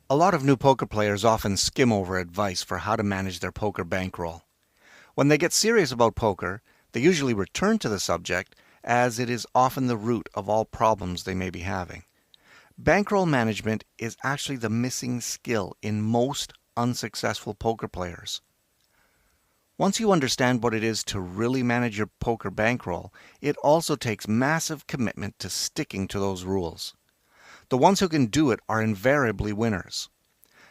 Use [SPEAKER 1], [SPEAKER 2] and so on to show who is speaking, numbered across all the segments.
[SPEAKER 1] A lot of new poker players often skim over advice for how to manage their poker bankroll. When they get serious about poker, they usually return to the subject as it is often the root of all problems they may be having. Bankroll management is actually the missing skill in most unsuccessful poker players. Once you understand what it is to really manage your poker bankroll, it also takes massive commitment to sticking to those rules. The ones who can do it are invariably winners.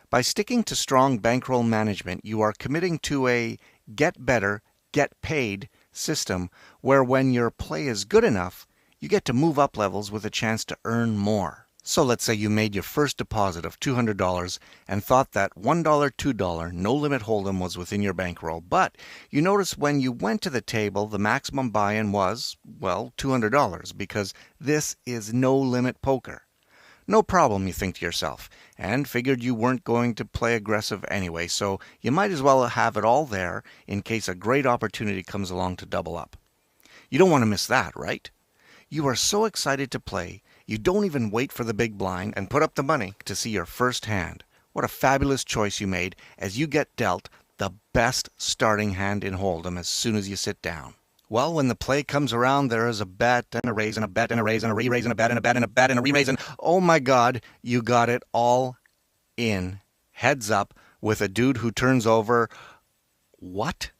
[SPEAKER 1] By sticking to strong bankroll management, you are committing to a get better, get paid system where when your play is good enough, you get to move up levels with a chance to earn more. So let's say you made your first deposit of $200 and thought that $1, $2 no limit hold'em was within your bankroll, but you noticed when you went to the table the maximum buy-in was, well, $200 because this is no limit poker. No problem, you think to yourself, and figured you weren't going to play aggressive anyway, so you might as well have it all there in case a great opportunity comes along to double up. You don't want to miss that, right? You are so excited to play, you don't even wait for the big blind and put up the money to see your first hand. What a fabulous choice you made as you get dealt the best starting hand in hold'em as soon as you sit down. Well, when the play comes around, there is a bet and a raise and a bet and a raise and a re-raise and a bet and a bet and a bet and a re-raise and oh my God, you got it all in, heads up, with a dude who turns over. What?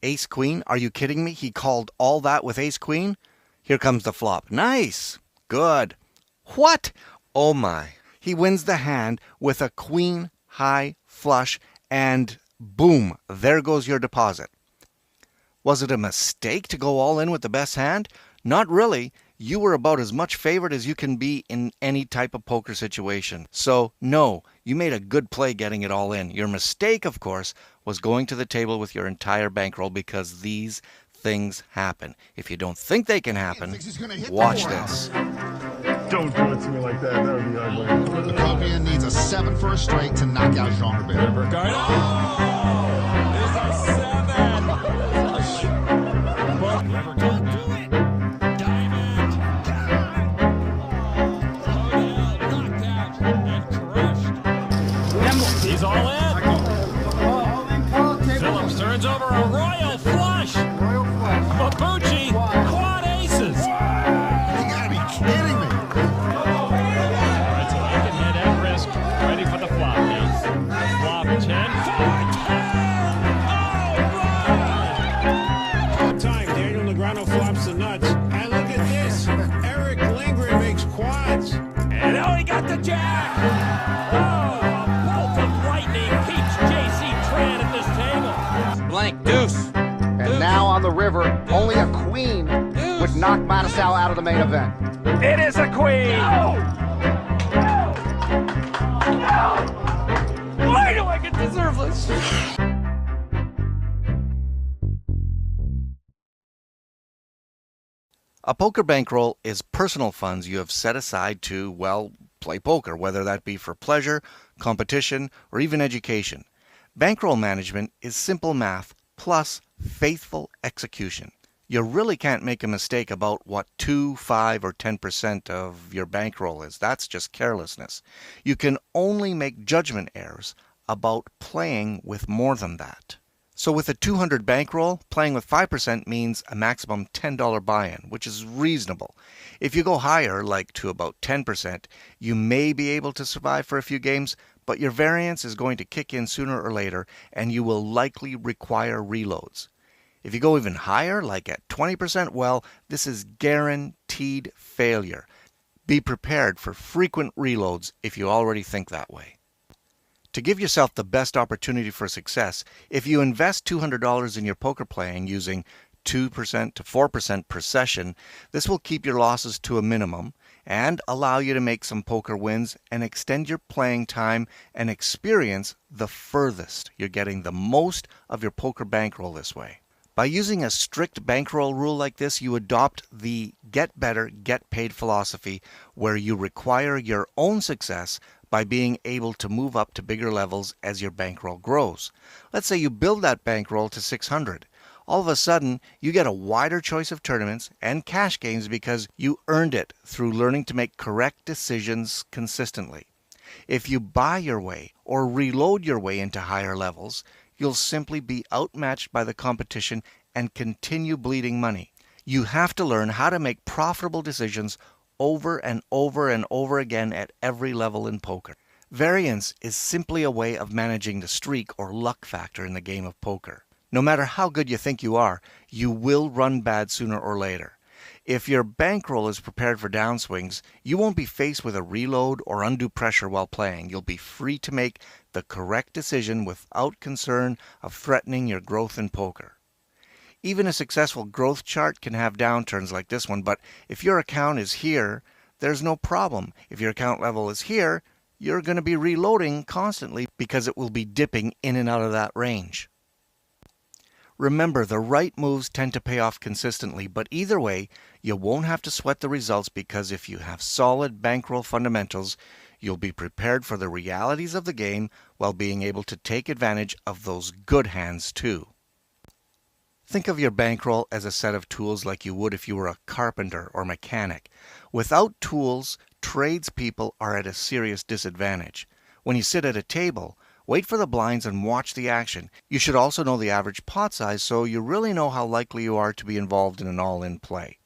[SPEAKER 1] Ace Queen? Are you kidding me? He called all that with Ace Queen? Here comes the flop. Nice. Good. What? Oh my. He wins the hand with a queen high flush and boom, there goes your deposit. Was it a mistake to go all in with the best hand? Not really. You were about as much favored as you can be in any type of poker situation. So, no, you made a good play getting it all in. Your mistake, of course, was going to the table with your entire bankroll because these things happen. If you don't think they can happen, watch this.
[SPEAKER 2] Don't do it to me like that. That would be ugly.
[SPEAKER 3] The Copian needs a 7 for a straight to knock out stronger bid.
[SPEAKER 4] He's all in. Phillips turns over a royal flush. Babucci, quad aces.
[SPEAKER 3] You gotta be kidding me.
[SPEAKER 4] All right, so he can head at risk. Ready for the flop now. Flop 10, 4, 10. All right.
[SPEAKER 5] Time, Daniel Negreanu flops the nuts. And look at this. Eric Lindgren makes quads.
[SPEAKER 4] And now he got the jack. Oh, a bolt of lightning keeps J.C. Tran at this table.
[SPEAKER 6] Blank deuce.
[SPEAKER 3] And now on the river, only a queen would knock Mattisau out of the main event.
[SPEAKER 4] It is a queen. Why do I get deserve this?
[SPEAKER 1] A poker bankroll is personal funds you have set aside to, well, play poker, whether that be for pleasure, competition, or even education. Bankroll management is simple math plus faithful execution. You really can't make a mistake about what 2, 5, or 10% of your bankroll is. That's just carelessness. You can only make judgment errors about playing with more than that. So with a 200 bankroll, playing with 5% means a maximum $10 buy-in, which is reasonable. If you go higher, like to about 10%, you may be able to survive for a few games, but your variance is going to kick in sooner or later, and you will likely require reloads. If you go even higher, like at 20%, well, this is guaranteed failure. Be prepared for frequent reloads if you already think that way. To give yourself the best opportunity for success, if you invest $200 in your poker playing using 2% to 4% per session, this will keep your losses to a minimum and allow you to make some poker wins and extend your playing time and experience the furthest. You're getting the most of your poker bankroll this way. By using a strict bankroll rule like this, you adopt the get better, get paid philosophy where you require your own success by being able to move up to bigger levels as your bankroll grows. Let's say you build that bankroll to 600. All of a sudden, you get a wider choice of tournaments and cash games because you earned it through learning to make correct decisions consistently. If you buy your way or reload your way into higher levels, you'll simply be outmatched by the competition and continue bleeding money. You have to learn how to make profitable decisions over and over and over again at every level in poker. Variance is simply a way of managing the streak or luck factor in the game of poker. No matter how good you think you are, you will run bad sooner or later. If your bankroll is prepared for downswings, you won't be faced with a reload or undue pressure while playing. You'll be free to make the correct decision without concern of threatening your growth in poker. Even a successful growth chart can have downturns like this one, but if your account is here, there's no problem. If your account level is here, you're going to be reloading constantly because it will be dipping in and out of that range. Remember, the right moves tend to pay off consistently, but either way, you won't have to sweat the results because if you have solid bankroll fundamentals, you'll be prepared for the realities of the game while being able to take advantage of those good hands too. Think of your bankroll as a set of tools like you would if you were a carpenter or mechanic. Without tools, tradespeople are at a serious disadvantage. When you sit at a table, wait for the blinds and watch the action. You should also know the average pot size so you really know how likely you are to be involved in an all-in play.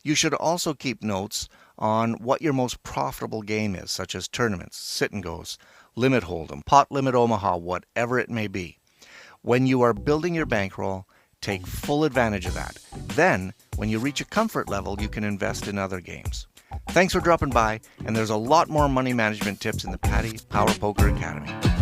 [SPEAKER 1] You should also keep notes on what your most profitable game is, such as tournaments, sit-and-goes, limit hold'em, pot limit Omaha, whatever it may be. When you are building your bankroll, take full advantage of that. Then, when you reach a comfort level, you can invest in other games. Thanks for dropping by, and there's a lot more money management tips in the Patty Power Poker Academy.